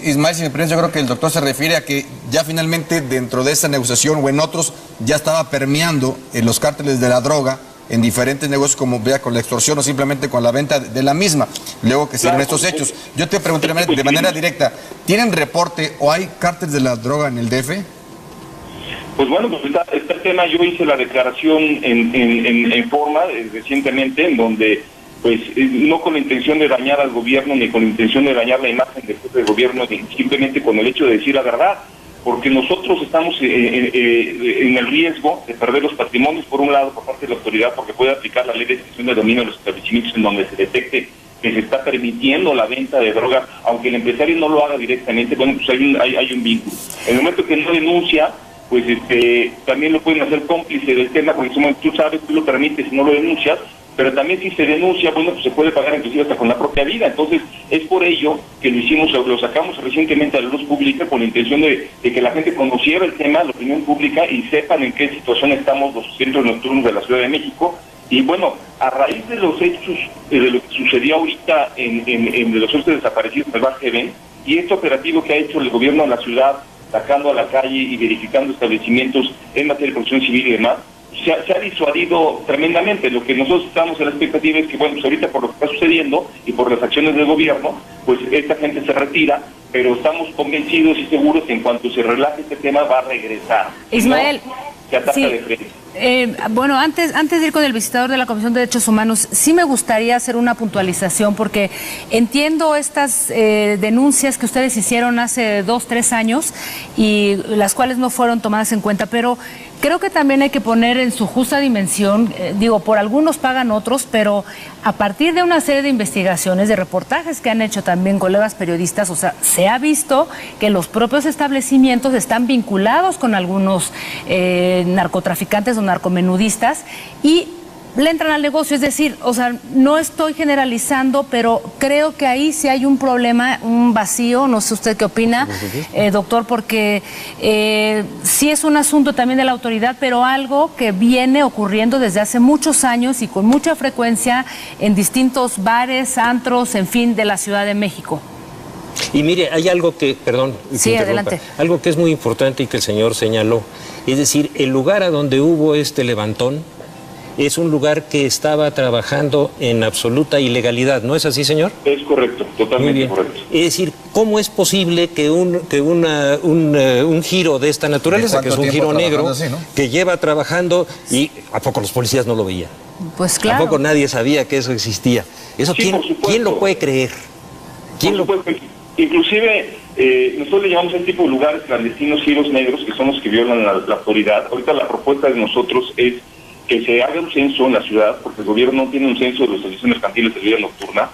[SPEAKER 3] Ismael, si me permite, yo creo que el doctor se refiere a que ya finalmente dentro de esa negociación o en otros ya estaba permeando en los cárteles de la droga en diferentes negocios, como vea con la extorsión o simplemente con la venta de la misma, luego que se dieron estos hechos. Yo te preguntaría de manera directa, ¿tienen reporte o hay cárteles de la droga en el DF?
[SPEAKER 15] Pues bueno, pues está el tema. Yo hice la declaración en forma recientemente, en donde pues no con la intención de dañar al gobierno ni con la intención de dañar la imagen del gobierno, simplemente con el hecho de decir la verdad, porque nosotros estamos en el riesgo de perder los patrimonios, por un lado, por parte de la autoridad, porque puede aplicar la ley de extinción de dominio de los establecimientos en donde se detecte que se está permitiendo la venta de drogas, aunque el empresario no lo haga directamente. Bueno, pues hay un vínculo. En el momento que no denuncia, pues también lo pueden hacer cómplice del tema, porque tú sabes, tú lo permites y no lo denuncias, pero también si se denuncia, bueno, pues se puede pagar inclusive hasta con la propia vida. Entonces, es por ello que lo sacamos recientemente a la luz pública con la intención de que la gente conociera el tema, la opinión pública, y sepan en qué situación estamos los centros nocturnos de la Ciudad de México. Y bueno, a raíz de los hechos, de lo que sucedió ahorita de los hechos desaparecidos en el Bar Heaven, y este operativo que ha hecho el gobierno de la ciudad, sacando a la calle y verificando establecimientos en materia de protección civil y demás, se ha disuadido tremendamente. Lo que nosotros estamos en la expectativa es que, bueno, pues ahorita por lo que está sucediendo y por las acciones del gobierno, pues esta gente se retira, pero estamos convencidos y seguros que en cuanto se relaje este tema va a regresar.
[SPEAKER 1] Ismael,
[SPEAKER 15] ¿no? Se ataca de frente.
[SPEAKER 1] Bueno, antes de ir con el visitador de la Comisión de Derechos Humanos, sí me gustaría hacer una puntualización, porque entiendo estas denuncias que ustedes hicieron hace 2, 3 años y las cuales no fueron tomadas en cuenta, pero creo que también hay que poner en su justa dimensión, por algunos pagan otros, pero a partir de una serie de investigaciones, de reportajes que han hecho también colegas periodistas, o sea, se ha visto que los propios establecimientos están vinculados con algunos narcotraficantes o narcomenudistas y le entran al negocio. Es decir, o sea, no estoy generalizando, pero creo que ahí sí hay un problema, un vacío. No sé usted qué opina, doctor, porque sí es un asunto también de la autoridad, pero algo que viene ocurriendo desde hace muchos años y con mucha frecuencia en distintos bares, antros, en fin, de la Ciudad de México.
[SPEAKER 2] Y mire, hay algo que, perdón,
[SPEAKER 1] sí, adelante.
[SPEAKER 2] Algo que es muy importante y que el señor señaló. Es decir, el lugar a donde hubo este levantón es un lugar que estaba trabajando en absoluta ilegalidad, ¿no es así, señor?
[SPEAKER 15] Es correcto, totalmente correcto.
[SPEAKER 2] Es decir, ¿cómo es posible que un giro de esta naturaleza, que es un giro negro, así, ¿no?, que lleva trabajando, y ¿a poco los policías no lo veían?
[SPEAKER 1] Pues claro.
[SPEAKER 2] ¿A poco nadie sabía que eso existía? Eso,
[SPEAKER 15] Sí,
[SPEAKER 2] ¿quién lo puede creer?
[SPEAKER 15] Inclusive, nosotros le llamamos a este tipo de lugares clandestinos giros negros, que son los que violan la autoridad. Ahorita la propuesta de nosotros es que se haga un censo en la ciudad, porque el gobierno no tiene un censo de los establecimientos mercantiles de vida nocturna.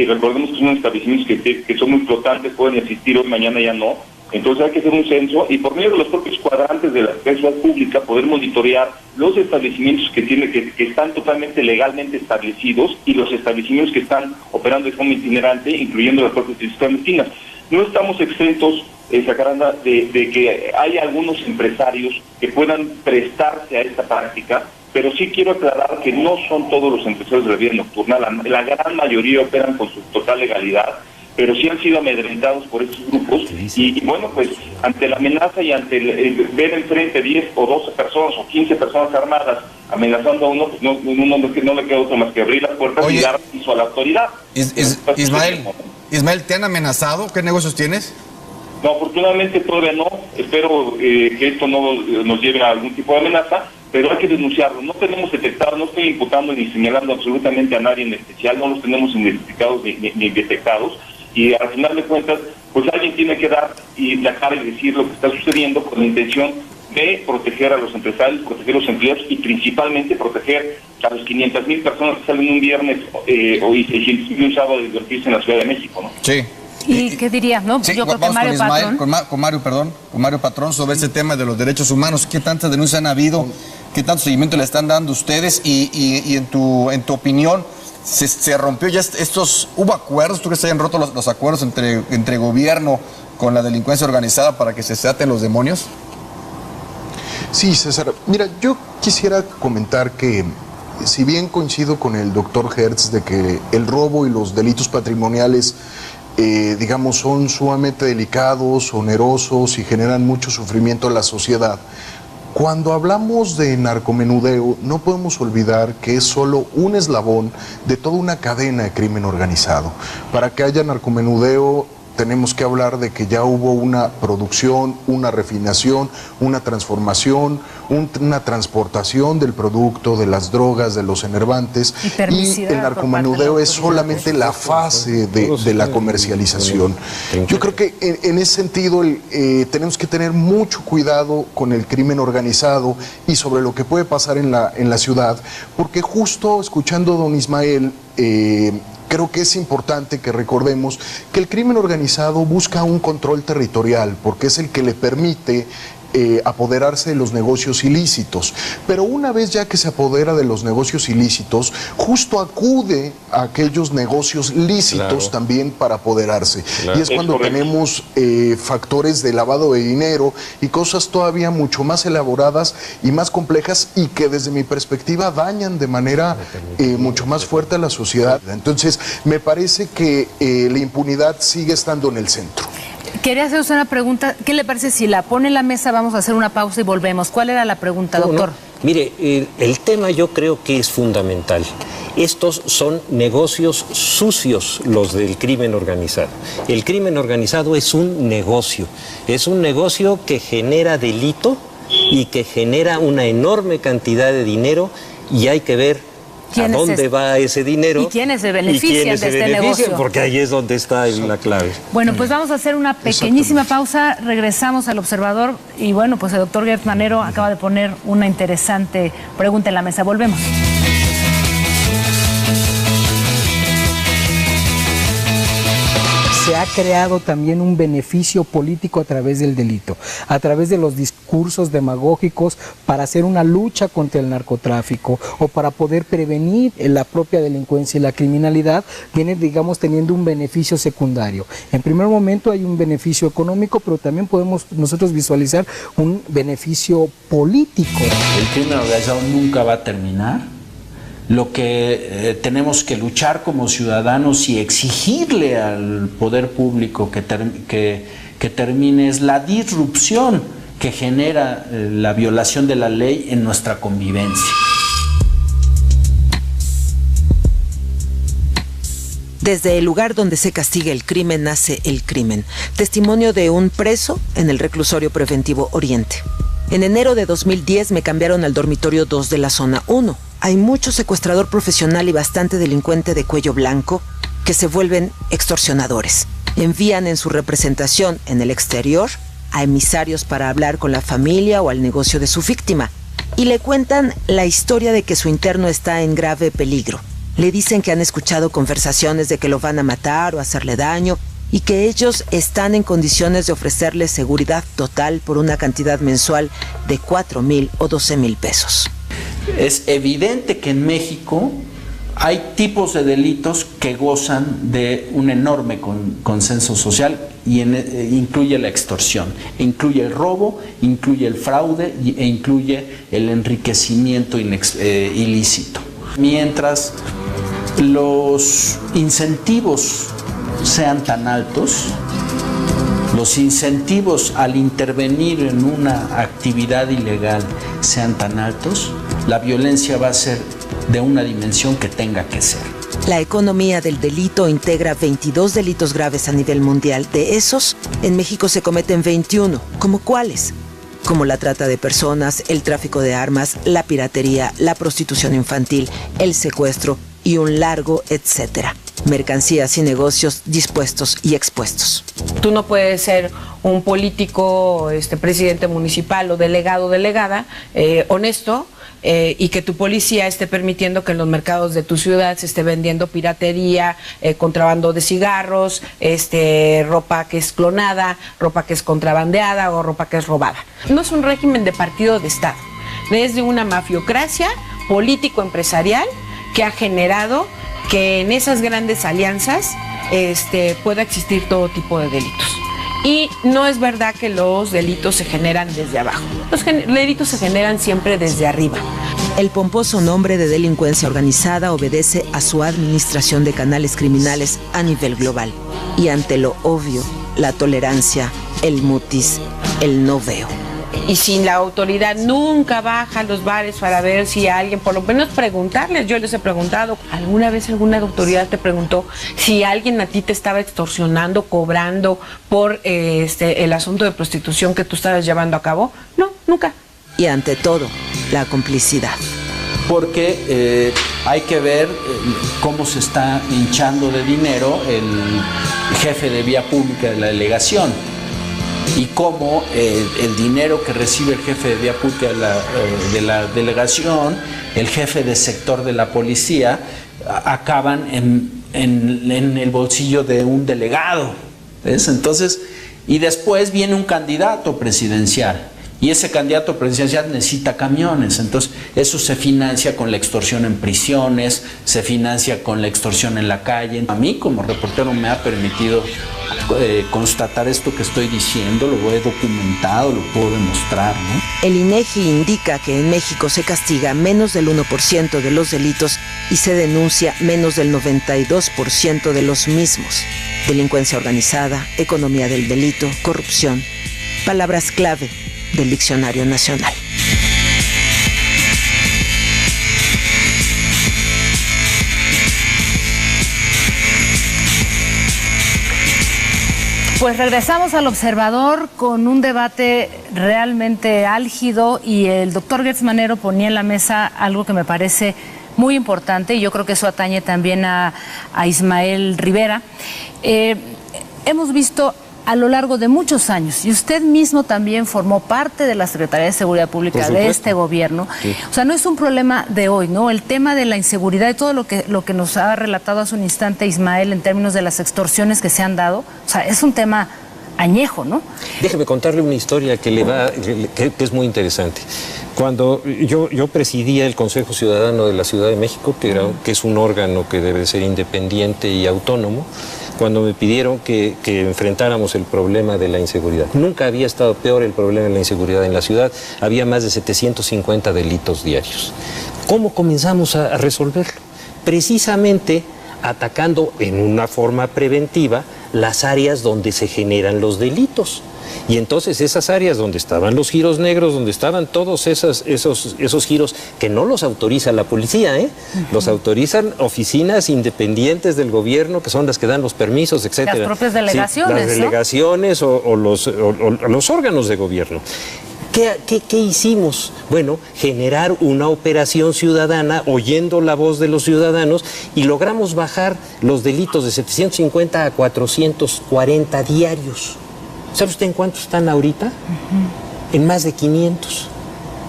[SPEAKER 15] Recordemos que son establecimientos que son muy flotantes, pueden existir hoy, mañana ya no. Entonces hay que hacer un censo y por medio de los propios cuadrantes de la seguridad pública poder monitorear los establecimientos que están totalmente legalmente establecidos y los establecimientos que están operando de forma itinerante, incluyendo las propias instituciones clandestinas. No estamos exentos, Jacaranda, de que hay algunos empresarios que puedan prestarse a esta práctica, pero sí quiero aclarar que no son todos los empresarios de la vida nocturna, la gran mayoría operan con su total legalidad, pero sí han sido amedrentados por estos grupos y bueno, pues ante la amenaza y ante ver enfrente 10 o 12 personas o 15 personas armadas amenazando a uno, pues no le queda otro más que abrir las puertas y dar piso a la autoridad.
[SPEAKER 3] Ismael, ¿te han amenazado? ¿Qué negocios tienes?
[SPEAKER 15] No, afortunadamente todavía no. Espero que esto no nos lleve a algún tipo de amenaza, pero hay que denunciarlo. No tenemos detectado, no estoy imputando ni señalando absolutamente a nadie en especial, no los tenemos identificados ni detectados. Y al final de cuentas, pues alguien tiene que dar y la cara y decir lo que está sucediendo con la intención de proteger a los empresarios, proteger a los empleados y principalmente proteger a los 500,000 personas que salen un viernes y 600,000 un sábado a divertirse en la Ciudad de México, ¿no?
[SPEAKER 3] Sí.
[SPEAKER 1] ¿Y qué dirías, no?
[SPEAKER 3] Sí,
[SPEAKER 1] yo creo que Mario Patrón.
[SPEAKER 3] Con Mario Patrón sobre este tema de los derechos humanos. ¿Qué tantas denuncias han habido? ¿Qué tanto seguimiento le están dando ustedes? Y en tu opinión, ¿se rompió ya hubo acuerdos? ¿Tú crees que se hayan roto los acuerdos entre gobierno con la delincuencia organizada para que se desaten los demonios?
[SPEAKER 8] Sí, César. Mira, yo quisiera comentar que si bien coincido con el doctor Hertz de que el robo y los delitos patrimoniales digamos, son sumamente delicados, onerosos y generan mucho sufrimiento a la sociedad. Cuando hablamos de narcomenudeo, no podemos olvidar que es solo un eslabón de toda una cadena de crimen organizado. Para que haya narcomenudeo, tenemos que hablar de que ya hubo una producción, una refinación, una transformación, una transportación del producto, de las drogas, de los enervantes. Y el narcomenudeo es solamente la fase de la comercialización. Yo creo que en ese sentido tenemos que tener mucho cuidado con el crimen organizado y sobre lo que puede pasar en la ciudad, porque justo escuchando a don Ismael, creo que es importante que recordemos que el crimen organizado busca un control territorial, porque es el que le permite apoderarse de los negocios ilícitos. Pero una vez ya que se apodera de los negocios ilícitos, justo acude a aquellos negocios lícitos también para apoderarse. Y es cuando tenemos factores de lavado de dinero y cosas todavía mucho más elaboradas y más complejas y que desde mi perspectiva dañan de manera mucho más fuerte a la sociedad. Entonces, me parece que la impunidad sigue estando en el centro.
[SPEAKER 1] Quería hacer usted una pregunta. ¿Qué le parece si la pone en la mesa? Vamos a hacer una pausa y volvemos. ¿Cuál era la pregunta, doctor?
[SPEAKER 2] Mire, el tema yo creo que es fundamental. Estos son negocios sucios, los del crimen organizado. El crimen organizado es un negocio que genera delito y que genera una enorme cantidad de dinero y hay que ver ¿a dónde va ese dinero?
[SPEAKER 1] ¿Y quiénes se benefician de este negocio?
[SPEAKER 2] Porque ahí es donde está la clave.
[SPEAKER 1] Bueno, pues vamos a hacer una pequeñísima pausa, regresamos al Observador y bueno, pues el doctor Gertz Manero acaba de poner una interesante pregunta en la mesa. Volvemos.
[SPEAKER 5] Se ha creado también un beneficio político a través del delito, a través de los discursos demagógicos para hacer una lucha contra el narcotráfico o para poder prevenir la propia delincuencia y la criminalidad, viene, digamos, teniendo un beneficio secundario. En primer momento hay un beneficio económico, pero también podemos nosotros visualizar un beneficio político.
[SPEAKER 12] El crimen organizado nunca va a terminar. Lo que tenemos que luchar como ciudadanos y exigirle al poder público que termine es la disrupción que genera la violación de la ley en nuestra convivencia.
[SPEAKER 9] Desde el lugar donde se castiga el crimen nace el crimen. Testimonio de un preso en el reclusorio preventivo Oriente. En enero de 2010 me cambiaron al dormitorio 2 de la zona 1. Hay mucho secuestrador profesional y bastante delincuente de cuello blanco que se vuelven extorsionadores. Envían en su representación en el exterior a emisarios para hablar con la familia o al negocio de su víctima y le cuentan la historia de que su interno está en grave peligro. Le dicen que han escuchado conversaciones de que lo van a matar o hacerle daño y que ellos están en condiciones de ofrecerle seguridad total por una cantidad mensual de 4,000 o 12,000 pesos.
[SPEAKER 12] Es evidente que en México hay tipos de delitos que gozan de un enorme consenso social y incluye la extorsión, incluye el robo, incluye el fraude e incluye el enriquecimiento ilícito. Mientras los incentivos sean tan altos, los incentivos al intervenir en una actividad ilegal sean tan altos, la violencia va a ser de una dimensión que tenga que ser.
[SPEAKER 9] La economía del delito integra 22 delitos graves a nivel mundial. De esos, en México se cometen 21. ¿Cómo cuáles? Como la trata de personas, el tráfico de armas, la piratería, la prostitución infantil, el secuestro y un largo etcétera. Mercancías y negocios dispuestos y expuestos.
[SPEAKER 16] Tú no puedes ser un político, presidente municipal o delegado o delegada honesto y que tu policía esté permitiendo que en los mercados de tu ciudad se esté vendiendo piratería, contrabando de cigarros, ropa que es clonada, ropa que es contrabandeada o ropa que es robada. No es un régimen de partido de Estado, es de una mafiocracia político-empresarial que ha generado que en esas grandes alianzas pueda existir todo tipo de delitos. Y no es verdad que los delitos se generan desde abajo. Los delitos se generan siempre desde arriba.
[SPEAKER 9] El pomposo nombre de delincuencia organizada obedece a su administración de canales criminales a nivel global. Y ante lo obvio, la tolerancia, el mutis, el no veo.
[SPEAKER 16] Y si la autoridad nunca baja a los bares para ver si alguien, por lo menos preguntarles, yo les he preguntado, ¿alguna vez alguna autoridad te preguntó si alguien a ti te estaba extorsionando, cobrando por el asunto de prostitución que tú estabas llevando a cabo? No, nunca.
[SPEAKER 9] Y ante todo, la complicidad.
[SPEAKER 12] Porque hay que ver cómo se está hinchando de dinero el jefe de vía pública de la delegación. Y cómo el dinero que recibe el jefe de vía pública de la delegación, el jefe de sector de la policía, acaban en el bolsillo de un delegado. ¿Ves? Entonces, y después viene un candidato presidencial. Y ese candidato presidencial necesita camiones, entonces eso se financia con la extorsión en prisiones, se financia con la extorsión en la calle. A mí como reportero me ha permitido constatar esto que estoy diciendo, lo he documentado, lo puedo demostrar, ¿no?
[SPEAKER 9] El INEGI indica que en México se castiga menos del 1% de los delitos y se denuncia menos del 92% de los mismos. Delincuencia organizada, economía del delito, corrupción, palabras clave del Diccionario Nacional.
[SPEAKER 1] Pues regresamos al Observador con un debate realmente álgido y el doctor Gertz Manero ponía en la mesa algo que me parece muy importante y yo creo que eso atañe también a Ismael Rivera. Hemos visto a lo largo de muchos años, y usted mismo también formó parte de la Secretaría de Seguridad Pública de este gobierno. Sí. O sea, no es un problema de hoy, ¿no? El tema de la inseguridad y todo lo que nos ha relatado hace un instante Ismael en términos de las extorsiones que se han dado, o sea, es un tema añejo, ¿no?
[SPEAKER 2] Déjeme contarle una historia que es muy interesante. Cuando yo presidía el Consejo Ciudadano de la Ciudad de México, que es un órgano que debe ser independiente y autónomo, cuando me pidieron que enfrentáramos el problema de la inseguridad. Nunca había estado peor el problema de la inseguridad en la ciudad. Había más de 750 delitos diarios. ¿Cómo comenzamos a resolverlo? Precisamente atacando en una forma preventiva las áreas donde se generan los delitos. Y entonces esas áreas donde estaban los giros negros, donde estaban todos esos giros que no los autoriza la policía, los autorizan oficinas independientes del gobierno, que son las que dan los permisos, etcétera.
[SPEAKER 1] Las propias delegaciones,
[SPEAKER 2] sí, las delegaciones, ¿no? o los órganos de gobierno. ¿Qué hicimos? Bueno, generar una operación ciudadana oyendo la voz de los ciudadanos y logramos bajar los delitos de 750 a 440 diarios. ¿Sabe usted en cuántos están ahorita? En más de 500.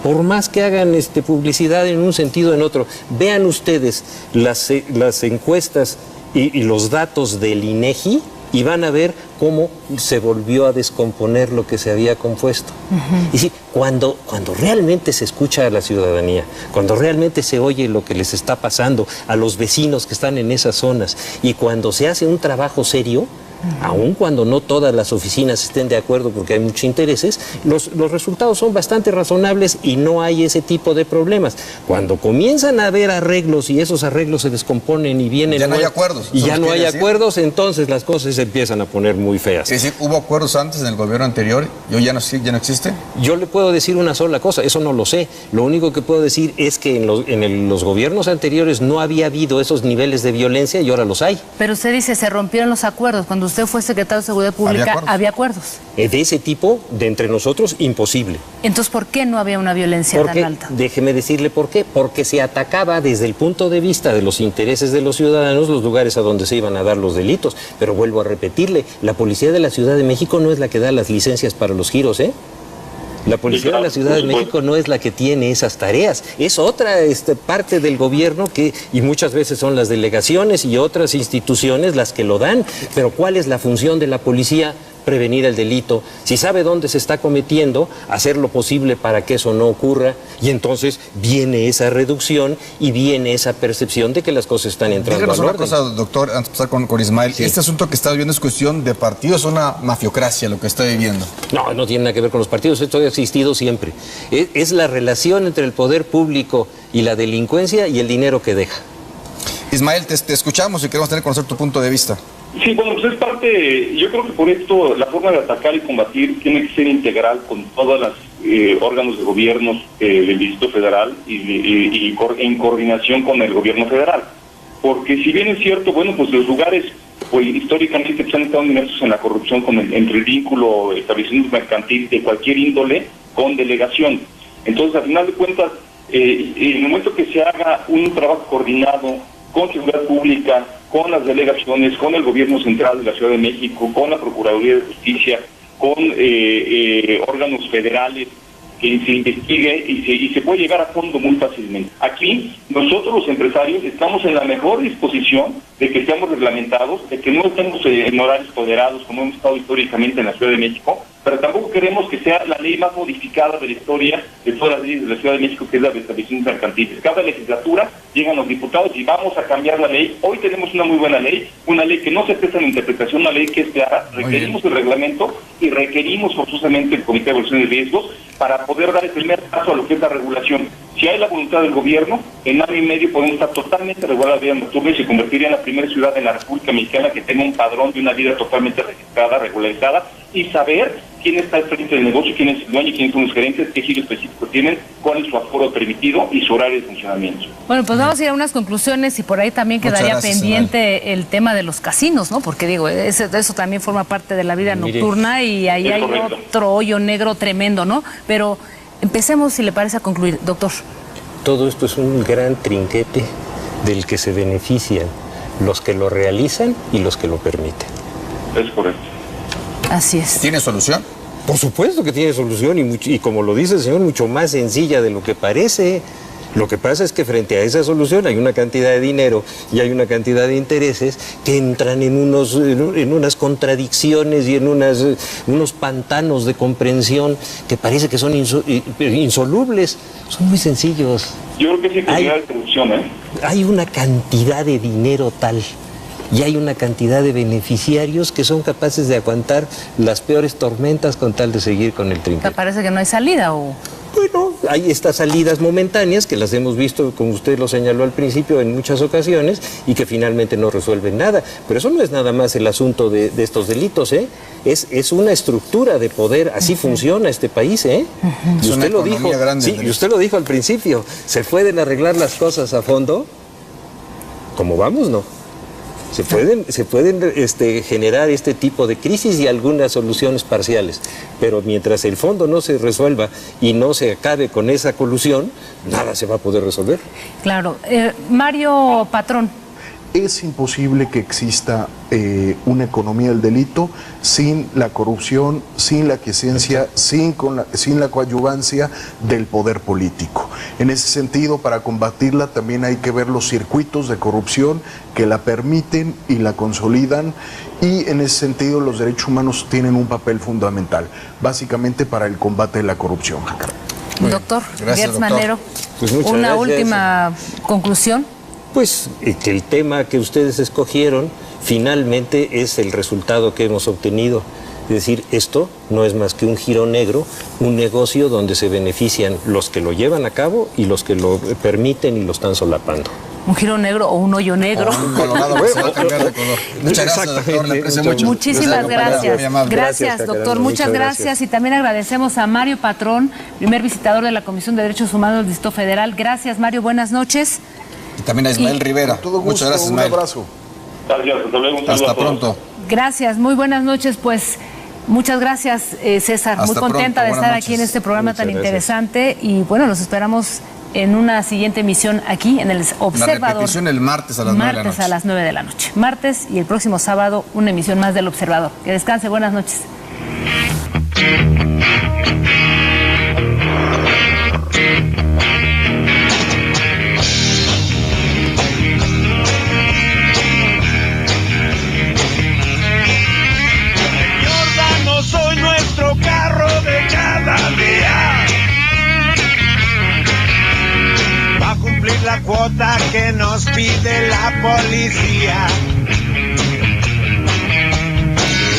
[SPEAKER 2] Por más que hagan publicidad en un sentido o en otro, vean ustedes las encuestas y los datos del INEGI y van a ver cómo se volvió a descomponer lo que se había compuesto. Y sí, cuando realmente se escucha a la ciudadanía, cuando realmente se oye lo que les está pasando a los vecinos que están en esas zonas y cuando se hace un trabajo serio, aun cuando no todas las oficinas estén de acuerdo porque hay muchos intereses, los resultados son bastante razonables y no hay ese tipo de problemas. Cuando comienzan a haber arreglos y esos arreglos se descomponen y vienen...
[SPEAKER 3] Ya no hay acuerdos.
[SPEAKER 2] Y ya no hay acuerdos, entonces las cosas se empiezan a poner muy feas.
[SPEAKER 3] Es decir, ¿hubo acuerdos antes en el gobierno anterior y hoy ya no existe?
[SPEAKER 2] Yo le puedo decir una sola cosa, eso no lo sé. Lo único que puedo decir es que en los gobiernos anteriores no había habido esos niveles de violencia y ahora los hay.
[SPEAKER 1] Pero usted dice, se rompieron los acuerdos. Cuando usted fue secretario de Seguridad Pública, ¿había acuerdos?
[SPEAKER 2] De ese tipo, de entre nosotros, imposible.
[SPEAKER 1] Entonces, ¿por qué no había una violencia tan alta?
[SPEAKER 2] Déjeme decirle por qué. Porque se atacaba desde el punto de vista de los intereses de los ciudadanos los lugares a donde se iban a dar los delitos. Pero vuelvo a repetirle, la policía de la Ciudad de México no es la que da las licencias para los giros, La policía de la Ciudad de México no es la que tiene esas tareas, es otra parte del gobierno y muchas veces son las delegaciones y otras instituciones las que lo dan. Pero ¿cuál es la función de la policía? Prevenir el delito. Si sabe dónde se está cometiendo, hacer lo posible para que eso no ocurra, y entonces viene esa reducción y viene esa percepción de que las cosas están entrando al orden.
[SPEAKER 3] Díganos una cosa, doctor, antes de pasar con Ismael. Sí. Este asunto que está viviendo es cuestión de partidos, una mafiocracia lo que está viviendo.
[SPEAKER 2] No tiene nada que ver con los partidos, esto ha existido siempre. Es la relación entre el poder público y la delincuencia y el dinero que deja.
[SPEAKER 3] Ismael, te escuchamos y queremos conocer tu punto de vista.
[SPEAKER 15] Sí, bueno, pues es parte, yo creo que por esto la forma de atacar y combatir tiene que ser integral con todos los órganos de gobierno del Distrito Federal y en coordinación con el gobierno federal. Porque si bien es cierto, bueno, pues los lugares pues históricamente han estado inmersos en la corrupción entre el vínculo establecimiento mercantil de cualquier índole con delegación. Entonces, al final de cuentas, en el momento que se haga un trabajo coordinado con seguridad pública, con las delegaciones, con el gobierno central de la Ciudad de México, con la Procuraduría de Justicia, con órganos federales, que se investigue y se puede llegar a fondo muy fácilmente. Aquí, nosotros los empresarios estamos en la mejor disposición de que seamos reglamentados, de que no estemos en horarios tolerados como hemos estado históricamente en la Ciudad de México, pero tampoco queremos que sea la ley más modificada de la historia de todas las leyes de la Ciudad de México, que es la de establecimientos mercantiles. Cada legislatura llegan los diputados y vamos a cambiar la ley. Hoy tenemos una muy buena ley, una ley que no se presta en interpretación, una ley que es clara. Requerimos el reglamento y requerimos forzosamente el Comité de Evaluación de Riesgos para poder dar el primer paso a lo que es la regulación. Si hay la voluntad del gobierno, en año y medio podemos estar totalmente regulada la vida nocturna y se convertiría en la primera ciudad en la República Mexicana que tenga un padrón de una vida totalmente registrada, regularizada, y saber quién está al frente del negocio, quién es el dueño, quiénes son los gerentes, qué giro específico tienen, cuál es su aforo permitido y su horario de funcionamiento.
[SPEAKER 1] Bueno, pues vamos a ir a unas conclusiones y por ahí también quedaría pendiente el tema de los casinos, ¿no? Porque digo, eso también forma parte de la vida nocturna y ahí hay otro hoyo negro tremendo, ¿no? Pero empecemos, si le parece, a concluir, doctor.
[SPEAKER 2] Todo esto es un gran trinquete del que se benefician los que lo realizan y los que lo permiten.
[SPEAKER 15] Es correcto.
[SPEAKER 1] Así es.
[SPEAKER 3] ¿Tiene solución?
[SPEAKER 2] Por supuesto que tiene solución y como lo dice el señor, mucho más sencilla de lo que parece. Lo que pasa es que frente a esa solución hay una cantidad de dinero y hay una cantidad de intereses que entran en unas contradicciones y en unos pantanos de comprensión que parece que son insolubles. Son muy sencillos.
[SPEAKER 15] Yo creo que sí que hay corrupción,
[SPEAKER 2] Hay una cantidad de dinero tal y hay una cantidad de beneficiarios que son capaces de aguantar las peores tormentas con tal de seguir con el trinquete.
[SPEAKER 1] ¿Te parece que no hay salida o...?
[SPEAKER 2] Bueno, hay estas salidas momentáneas que las hemos visto, como usted lo señaló al principio, en muchas ocasiones y que finalmente no resuelven nada. Pero eso no es nada más el asunto de estos delitos, ¿eh? Es una estructura de poder, así funciona este país, ¿eh? Y usted lo dijo, sí, y usted lo dijo al principio, ¿se pueden arreglar las cosas a fondo? ¿Cómo vamos, no? Se pueden generar este tipo de crisis y algunas soluciones parciales, pero mientras el fondo no se resuelva y no se acabe con esa colusión, nada se va a poder resolver.
[SPEAKER 1] Claro. Mario Patrón.
[SPEAKER 8] Es imposible que exista una economía del delito sin la corrupción, sin la aquiescencia, sin la coadyuvancia del poder político. En ese sentido, para combatirla también hay que ver los circuitos de corrupción que la permiten y la consolidan, y en ese sentido los derechos humanos tienen un papel fundamental, básicamente para el combate de la corrupción.
[SPEAKER 1] Doctor
[SPEAKER 2] Gertz
[SPEAKER 1] Manero,
[SPEAKER 2] pues muchas
[SPEAKER 1] una
[SPEAKER 2] gracias.
[SPEAKER 1] Última conclusión.
[SPEAKER 2] Pues que el tema que ustedes escogieron finalmente es el resultado que hemos obtenido. Es decir, esto no es más que un giro negro, un negocio donde se benefician los que lo llevan a cabo y los que lo permiten y lo están solapando.
[SPEAKER 1] Un giro negro o un hoyo negro.
[SPEAKER 3] Un colorado que se va a cambiar de color. Muchas gracias, doctor. Le aprecio mucho.
[SPEAKER 1] Muchísimas gracias. Gracias, doctor. Muchas gracias. Y también agradecemos a Mario Patrón, primer visitador de la Comisión de Derechos Humanos del Distrito Federal. Gracias, Mario. Buenas noches.
[SPEAKER 3] Y también a Ismael Rivera.
[SPEAKER 8] Todo gusto,
[SPEAKER 3] muchas gracias, Ismael.
[SPEAKER 8] Un abrazo.
[SPEAKER 15] Gracias, hasta luego.
[SPEAKER 3] Hasta pronto.
[SPEAKER 1] Gracias, muy buenas noches. Pues muchas gracias, César.
[SPEAKER 3] Hasta
[SPEAKER 1] muy contenta
[SPEAKER 3] pronto.
[SPEAKER 1] de estar
[SPEAKER 3] Buenas
[SPEAKER 1] aquí en
[SPEAKER 3] noches.
[SPEAKER 1] este programa
[SPEAKER 2] Muchas
[SPEAKER 1] tan
[SPEAKER 2] gracias.
[SPEAKER 1] interesante. Y bueno, los esperamos en una siguiente emisión aquí en el Observador.
[SPEAKER 3] La repetición el martes a las 9 de la noche.
[SPEAKER 1] Martes a las 9 de la noche. Martes y el próximo sábado una emisión más del Observador. Que descanse, buenas noches.
[SPEAKER 17] Jordano, soy nuestro carro de cada día. Va a cumplir la cuota que nos pide la policía.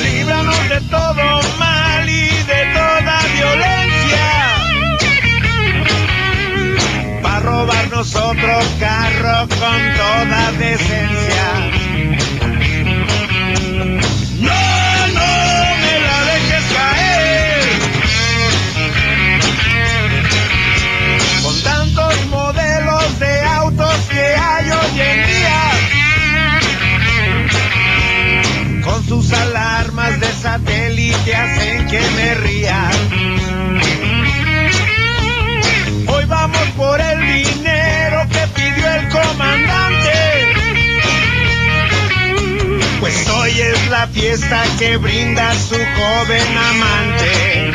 [SPEAKER 17] Líbranos de todo mal y de toda violencia. Va a robarnos otro carro con toda decencia. No me la dejes caer. Con tantos modelos de autos que hay hoy en día, con sus alarmas de satélite hacen que me ría. Hoy vamos por el dinero que pidió el comandante, pues hoy es la fiesta que brinda su joven amante.